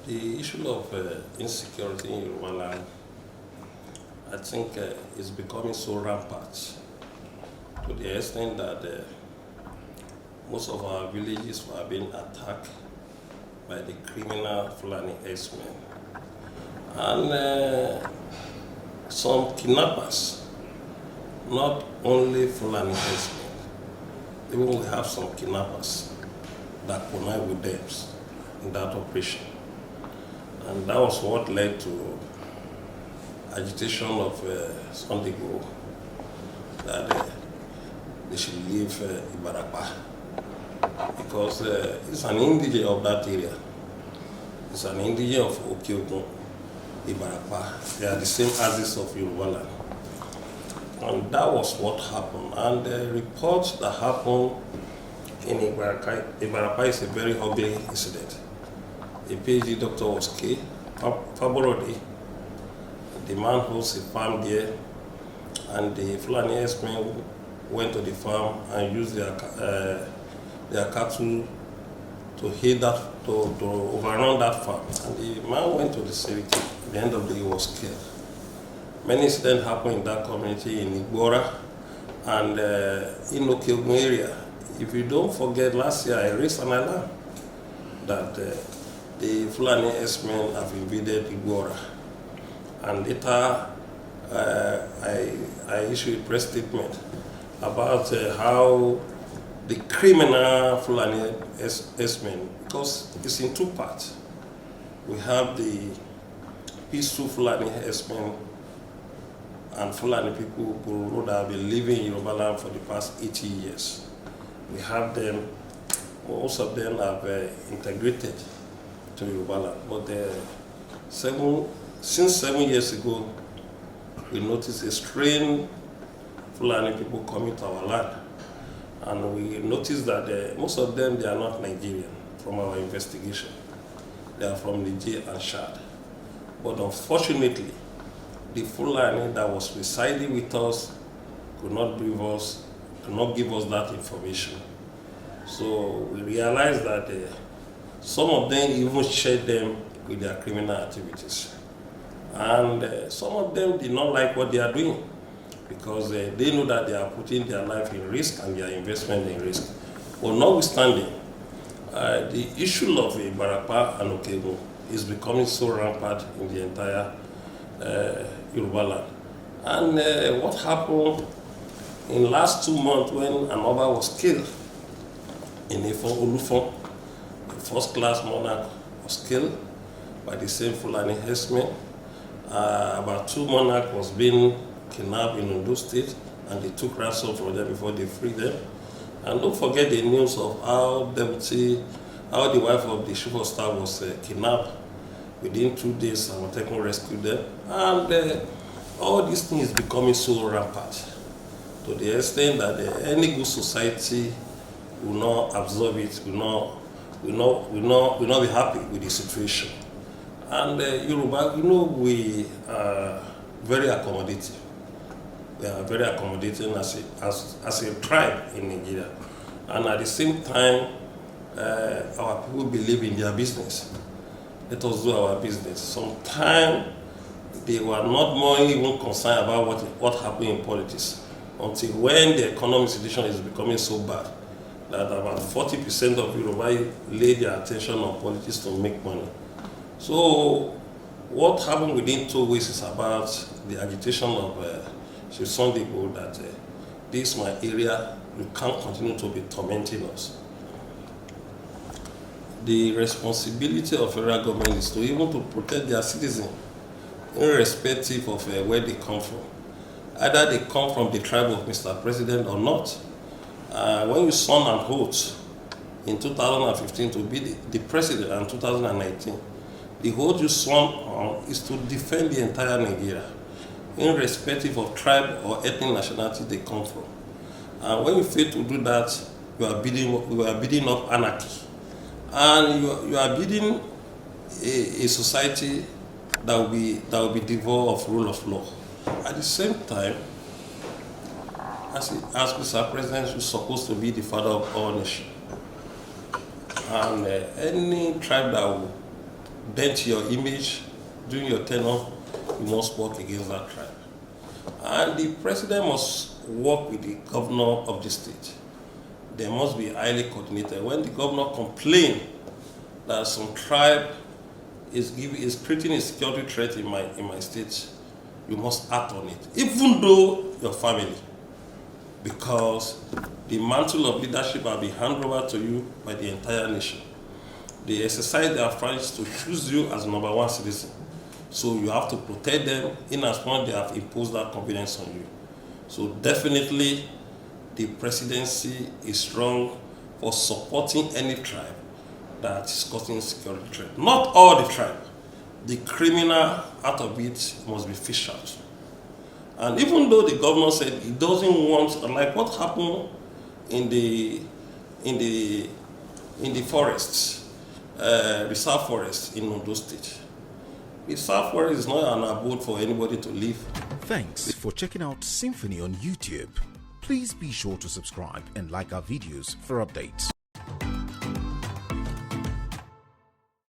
The issue of insecurity in Yoruba land, I think, is becoming so rampant to the extent that most of our villages are being attacked by the criminal Fulani herdsmen. And some kidnappers, not only Fulani herdsmen, even we have some kidnappers that connive with them in that operation. And that was what led to agitation of Sunday Igboho that they should leave Ibarapa because it's an indigene of that area. It's an indigene of Okeogun, Ibarapa. They are the same axis of Yoruba land. And that was what happened. And the report that happened in Ibarapa is a very ugly incident. A PhD doctor was killed, Faborodi. The man holds a farm there, and the Fulani herdsmen went to the farm and used their cattle to hit that, to overrun that farm. And the man went to the city. At the end of the day, he was killed. Many incidents happened in that community in Igbora and in Okeogun area. If you don't forget, last year I raised an alarm that the Fulani herdsmen have invaded Igbora. And later I issued a press statement about how the criminal Fulani herdsmen, because it's in two parts. We have the peaceful Fulani herdsmen and Fulani people who have been living in Yoruba land for the past 80 years. We have them, most of them have integrated to Yoruba land. But since 7 years ago, we noticed a strange Fulani people coming to our land. And we noticed that most of them, they are not Nigerian from our investigation. They are from Niger and Chad. But unfortunately, the Fulani that was residing with us could not give us that information. So we realized that some of them even shared them with their criminal activities. And some of them did not like what they are doing because they know that they are putting their life in risk and their investment in risk. But notwithstanding, the issue of Ibarapa and Okeogun is becoming so rampant in the entire Yoruba land. And what happened in the last 2 months when another was killed in Olufon, a first-class monarch was killed by the same Fulani herdsmen. About 2 monarchs was being kidnapped in Ondo State, and they took ransom from them before they freed them. And don't forget the news of how the wife of the chief of staff was kidnapped. Within 2 days, Amotekun rescued them. And all these things is becoming so rampant to the extent that any good society will not absorb it, will not be happy with the situation. And Yoruba, we are very accommodating. We are very accommodating as a tribe in Nigeria. And at the same time, our people believe in their business. Let us do our business. Sometimes they were not more even concerned about what happened in politics until when the economic situation is becoming so bad that about 40% of Yoruba lay their attention on politics to make money. So what happened within 2 weeks is about the agitation of Sunday Igboho that this is my area, you can't continue to be tormenting us. The responsibility of federal government is to even to protect their citizens, irrespective of where they come from. Either they come from the tribe of Mr. President or not. When you sworn an oath in 2015 to be the president and 2019, the oath you sworn on is to defend the entire Nigeria, irrespective of tribe or ethnic nationality they come from. And when you fail to do that, you are building up anarchy. And you are building a society that will be devoid of rule of law. At the same time, as Mr. President, you're supposed to be the father of all nations. And any tribe that will dent your image during your tenure, you must work against that tribe. And the president must work with the governor of the state. They must be highly coordinated. When the governor complains that some tribe is creating a security threat in my state, you must act on it, even though your family, because the mantle of leadership will be handed over to you by the entire nation. They exercise their rights to choose you as number one citizen. So you have to protect them in as much they have imposed that confidence on you. So definitely the presidency is strong for supporting any tribe that is causing security threat. Not all the tribe. The criminal out of it must be fished out. And even though the governor said he doesn't want, like what happened in the forests, reserve forest in Ondo State. Reserve forest is not an abode for anybody to live. Thanks for checking out Symphony on YouTube. Please be sure to subscribe and like our videos for updates.